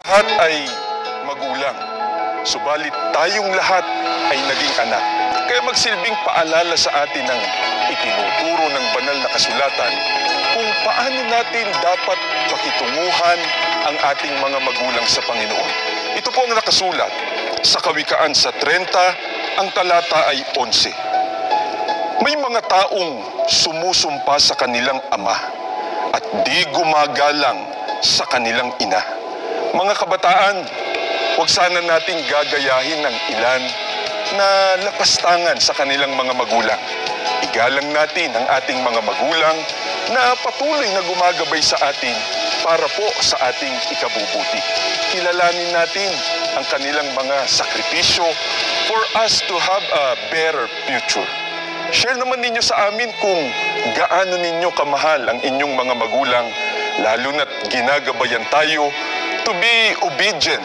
Lahat ay magulang, subalit tayong lahat ay naging anak. Kaya magsilbing paalala sa atin ng itinuturo ng banal na kasulatan kung paano natin dapat pakitunguhan ang ating mga magulang sa Panginoon. Ito po ang nakasulat sa Kawikaan sa 30, ang talata ay 11. May mga taong sumusumpa sa kanilang ama at di gumagalang sa kanilang ina. Mga kabataan, huwag sana nating gagayahin ng ilan na lapastangan sa kanilang mga magulang. Igalang natin ang ating mga magulang na patuloy na gumagabay sa atin para po sa ating ikabubuti. Kilalanin natin ang kanilang mga sakripisyo for us to have a better future. Share naman ninyo sa amin kung gaano ninyo kamahal ang inyong mga magulang, lalo na't ginagabayan tayo to be obedient.